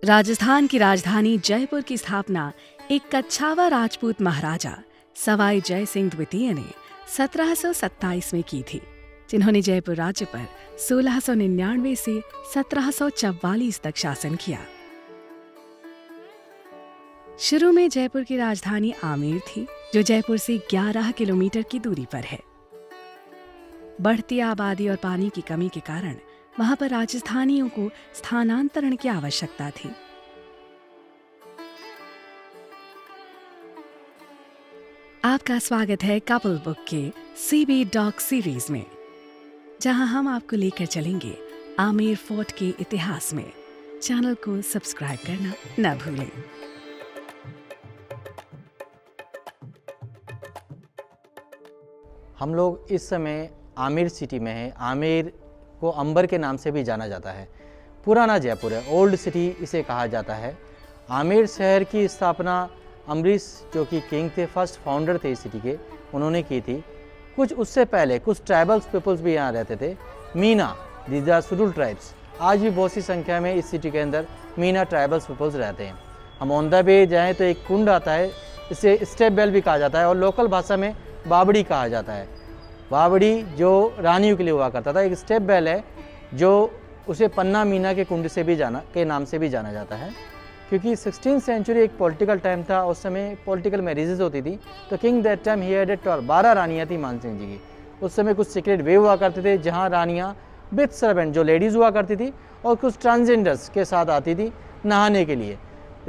राजस्थान की राजधानी जयपुर की स्थापना एक कच्छावा राजपूत महाराजा सवाई जय सिंह द्वितीय ने 1727 में की थी, जिन्होंने जयपुर राज्य पर 1699 से 1744 तक शासन किया। शुरू में जयपुर की राजधानी आमेर थी, जो जयपुर से 11 किलोमीटर की दूरी पर है। बढ़ती आबादी और पानी की कमी के कारण वहां पर राजस्थानियों को स्थानांतरण की आवश्यकता थी। आपका स्वागत है कपल बुक के सीबी डॉक सीरीज में, जहां हम आपको लेकर चलेंगे आमेर फोर्ट के इतिहास में। चैनल को सब्सक्राइब करना न भूलें। हम लोग इस समय आमेर सिटी में हैं। आमेर को अंबर के नाम से भी जाना जाता है। पुराना जयपुर है, ओल्ड सिटी इसे कहा जाता है। आमेर शहर की स्थापना अम्बरीश, जो कि किंग थे, फर्स्ट फाउंडर थे इस सिटी के, उन्होंने की थी। कुछ उससे पहले कुछ ट्राइबल्स पीपल्स भी यहाँ रहते थे। Meena, these are scheduled tribes. आज भी बहुत सी संख्या में इस सिटी के अंदर मीना ट्राइबल्स पीपल्स रहते हैं। हम ऑन द वे जाएँ तो एक कुंड आता है, इसे स्टेप बेल भी कहा जाता है और लोकल भाषा में बावड़ी कहा जाता है। बावड़ी जो रानियों के लिए हुआ करता था, एक स्टेप बेल है जो उसे पन्ना मीना के कुंड से भी नाम से भी जाना जाता है, क्योंकि 16th सेंचुरी एक पॉलिटिकल टाइम था। उस समय पॉलिटिकल मैरिजेज होती थी, तो king that time he had 12 रानियाँ थी मानसिंह जी की। उस समय कुछ सीक्रेट वे हुआ करते थे, जहाँ रानियाँ विथ सर्वेंट, जो लेडीज़ हुआ करती थी, और कुछ ट्रांसजेंडर्स के साथ आती थी नहाने के लिए।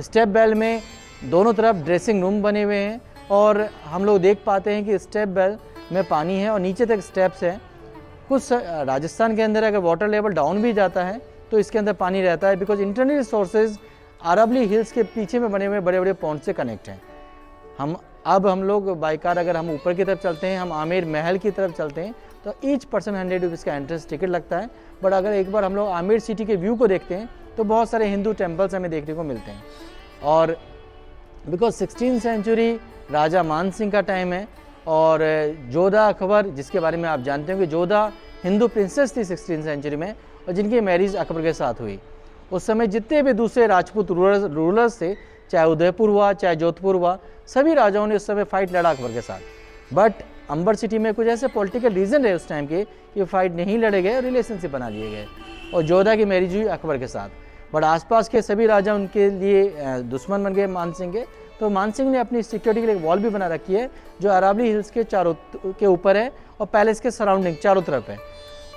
स्टेप बेल में दोनों तरफ ड्रेसिंग रूम बने हुए हैं और हम लोग देख पाते हैं कि स्टेप बेल में पानी है और नीचे तक स्टेप्स हैं। कुछ राजस्थान के अंदर अगर वाटर लेवल डाउन भी जाता है तो इसके अंदर पानी रहता है, because internal sources Aravalli hills के पीछे में बने हुए बड़े बड़े पॉन्ड से कनेक्ट हैं। हम लोग बाई कार अगर हम ऊपर की तरफ चलते हैं, हम आमेर महल की तरफ चलते हैं, तो ईच पर्सन 100 रुपीज़ का एंट्रेंस टिकट लगता है। बट अगर एक बार हम लोग आमेर सिटी के व्यू को देखते हैं तो बहुत सारे हिंदू टेम्पल्स हमें देखने को मिलते हैं। और बिकॉज 16th सेंचुरी राजा मान सिंह का टाइम है और जोधा अकबर, जिसके बारे में आप जानते हो कि जोधा हिंदू प्रिंसेस थी 16th सेंचुरी में, और जिनकी मैरिज अकबर के साथ हुई। उस समय जितने भी दूसरे राजपूत रूलर्स थे, चाहे उदयपुर हुआ चाहे जोधपुर हुआ, सभी राजाओं ने उस समय फाइट लड़ा अकबर के साथ। बट अंबर सिटी में कुछ ऐसे पॉलिटिकल रीजन रहे उस टाइम के कि फाइट नहीं लड़े गए, रिलेशनशिप बना लिए गए और जोधा की मैरिज हुई अकबर के साथ। बट आसपास के सभी राजा उनके लिए दुश्मन बन गए मान सिंह के। तो मान सिंह ने अपनी सिक्योरिटी के लिए एक वॉल भी बना रखी है, जो अरावली हिल्स के चारों के ऊपर है और पैलेस के सराउंडिंग चारों तरफ है।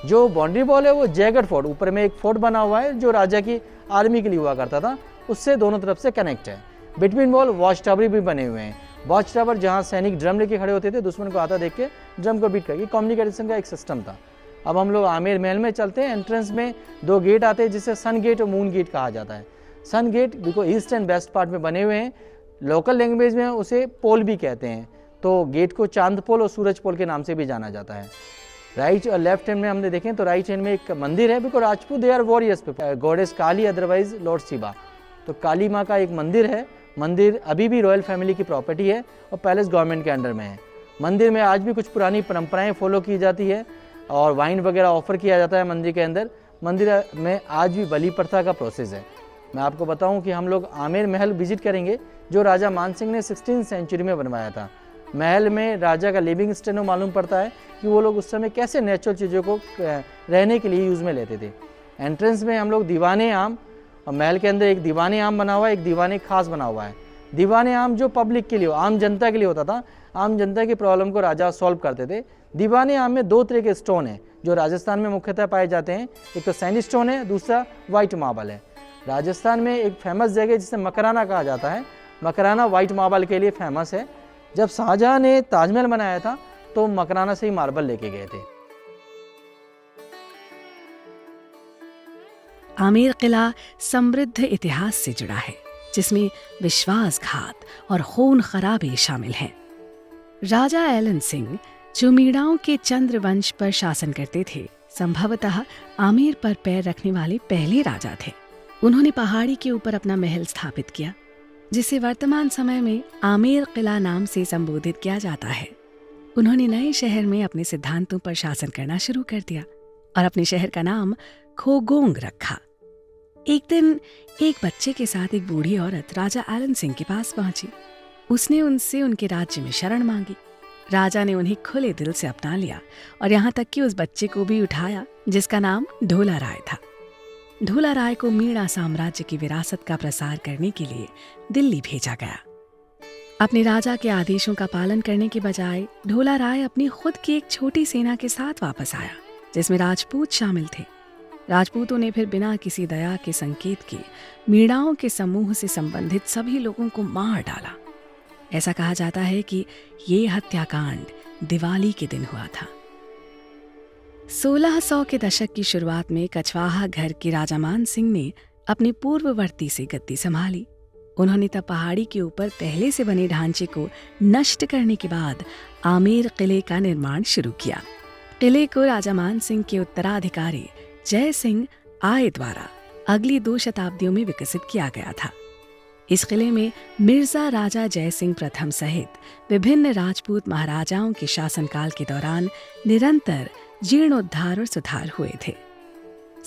जो बाउंड्री वॉल है वो जयगढ़ फोर्ट, ऊपर में एक फोर्ट बना हुआ है जो राजा की आर्मी के लिए हुआ करता था, उससे दोनों तरफ से कनेक्ट है। बिटवीन वॉल वॉच टावर भी बने हुए हैं। वॉच टावर जहाँ सैनिक ड्रम लेके खड़े होते थे, दुश्मन को आता देख के ड्रम को बीट करके, कम्युनिकेशन का एक सिस्टम था। अब हम लोग आमेर महल में चलते हैं। एंट्रेंस में 2 गेट आते हैं, जिसे सन गेट और मून गेट कहा जाता है। सन गेट बिल्कुल ईस्ट एंड वेस्ट पार्ट में बने हुए हैं। लोकल लैंग्वेज में उसे पोल भी कहते हैं। तो गेट को चांद पोल और सूरज पोल के नाम से भी जाना जाता है। राइट और लेफ्ट हैंड में हमने देखें तो राइट हैंड में एक मंदिर है, because Rajput they are warriors, goddess Kali, otherwise lord Shiva. तो काली माँ का एक मंदिर है। मंदिर अभी भी रॉयल फैमिली की प्रॉपर्टी है और पैलेस गवर्नमेंट के अंडर में है। मंदिर में आज भी कुछ पुरानी परंपराएं फॉलो की जाती है और वाइन वगैरह ऑफर किया जाता है मंदिर के अंदर। मंदिर में आज भी बलि प्रथा का प्रोसेस है। मैं आपको बताऊं कि हम लोग आमेर महल विजिट करेंगे, जो राजा मान सिंह ने 16th सेंचुरी में बनवाया था। महल में राजा का लिविंग स्टैंडर्ड मालूम पड़ता है कि वो लोग उस समय कैसे नेचुरल चीज़ों को रहने के लिए यूज़ में लेते थे। एंट्रेंस में हम लोग दीवाने आम, और महल के अंदर एक दीवाने आम बना हुआ है, एक दीवाने खास बना हुआ है। दीवाने आम जो पब्लिक के लिए, आम जनता के लिए होता था, आम जनता की प्रॉब्लम को राजा सॉल्व करते थे। दीवाने आम में 2 तरह के स्टोन हैं जो राजस्थान में मुख्यतः पाए जाते हैं। एक तो सैंडस्टोन है, दूसरा वाइट मार्बल है। राजस्थान में एक फेमस जगह जिसे मकराना कहा जाता है, मकराना वाइट मार्बल के लिए फेमस है। जब शाहजहां ने ताजमहल बनाया था तो मकराना से ही मार्बल लेके गए थे। आमेर किला समृद्ध इतिहास से जुड़ा है, जिसमें विश्वासघात और खून खराबे शामिल हैं। राजा एलन सिंह, जो मीणाओं के चंद्रवंश पर शासन करते थे, संभवतः आमेर पर पैर रखने वाले पहले राजा थे। उन्होंने पहाड़ी के ऊपर अपना महल स्थापित किया, जिसे वर्तमान समय में आमेर किला नाम से संबोधित किया जाता है। उन्होंने नए शहर में अपने सिद्धांतों पर शासन करना शुरू कर दिया और अपने शहर का नाम खोगोंग रखा। एक दिन एक बच्चे के साथ एक बूढ़ी औरत राजा एलन सिंह के पास पहुंची। उसने उनसे उनके राज्य में शरण मांगी। राजा ने उन्हें खुले दिल से अपना लिया और यहाँ तक कि उस बच्चे को भी उठाया जिसका नाम ढोला राय था। ढोला राय को मीणा साम्राज्य की विरासत का प्रसार करने के लिए दिल्ली भेजा गया। अपने राजा के आदेशों का पालन करने के बजाय ढोला राय अपनी खुद की एक छोटी सेना के साथ वापस आया जिसमें राजपूत शामिल थे। राजपूतों ने फिर बिना किसी दया के संकेत के मीणाओं के समूह से संबंधित सभी लोगों को मार डाला। ऐसा कहा जाता है कि ये हत्याकांड दिवाली के दिन हुआ था। 1600 के दशक की शुरुआत में कछवाहा घर के राजा मान सिंह ने अपनी पूर्ववर्ती से गद्दी संभाली। उन्होंने तब पहाड़ी के ऊपर पहले से बने ढांचे को नष्ट करने के बाद आमेर किले का निर्माण शुरू किया। किले को राजा मान सिंह के उत्तराधिकारी जय सिंह आय द्वारा अगली 2 शताब्दियों में विकसित किया गया था। इस किले में मिर्जा राजा जय सिंह प्रथम सहित विभिन्न राजपूत महाराजाओं के शासनकाल के दौरान निरंतर जीर्णोद्धार और सुधार हुए थे।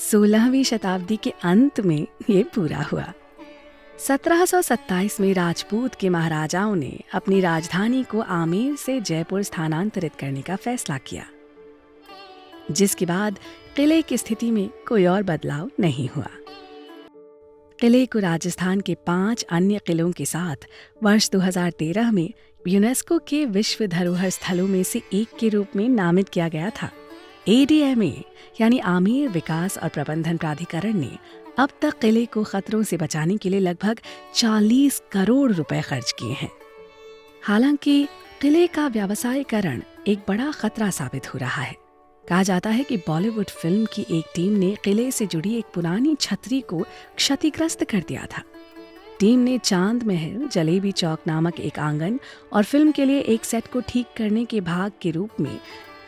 16वीं शताब्दी के अंत में ये पूरा हुआ। 1727 में राजपूत के महाराजाओं ने अपनी राजधानी को आमेर से जयपुर स्थानांतरित करने का फैसला किया, जिसके बाद किले की स्थिति में कोई और बदलाव नहीं हुआ। किले को राजस्थान के 5 अन्य किलों के साथ वर्ष 2013 में यूनेस्को के विश्व धरोहर स्थलों में से एक के रूप में नामित किया गया था। ADMA यानी आमेर विकास और प्रबंधन प्राधिकरण ने अब तक किले को खतरों से बचाने के लिए लगभग 40 करोड़ रुपए खर्च किए हैं। हालांकि किले का व्यावसायीकरण एक बड़ा खतरा साबित हो रहा है। कहा जाता है कि बॉलीवुड फिल्म की एक टीम ने किले से जुड़ी एक पुरानी छतरी को क्षतिग्रस्त कर दिया था। टीम ने चांद महल, जलेबी चौक नामक एक आंगन और फिल्म के लिए एक सेट को ठीक करने के भाग के रूप में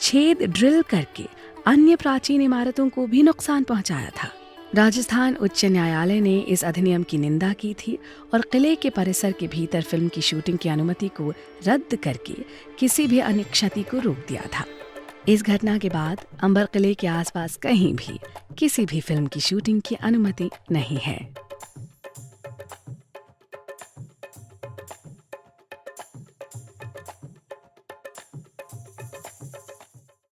छेद ड्रिल करके अन्य प्राचीन इमारतों को भी नुकसान पहुंचाया था। राजस्थान उच्च न्यायालय ने इस अधिनियम की निंदा की थी और किले के परिसर के भीतर फिल्म की शूटिंग की अनुमति को रद्द करके किसी भी अन्य क्षति को रोक दिया था। इस घटना के बाद अंबर किले के आसपास कहीं भी किसी भी फिल्म की शूटिंग की अनुमति नहीं है।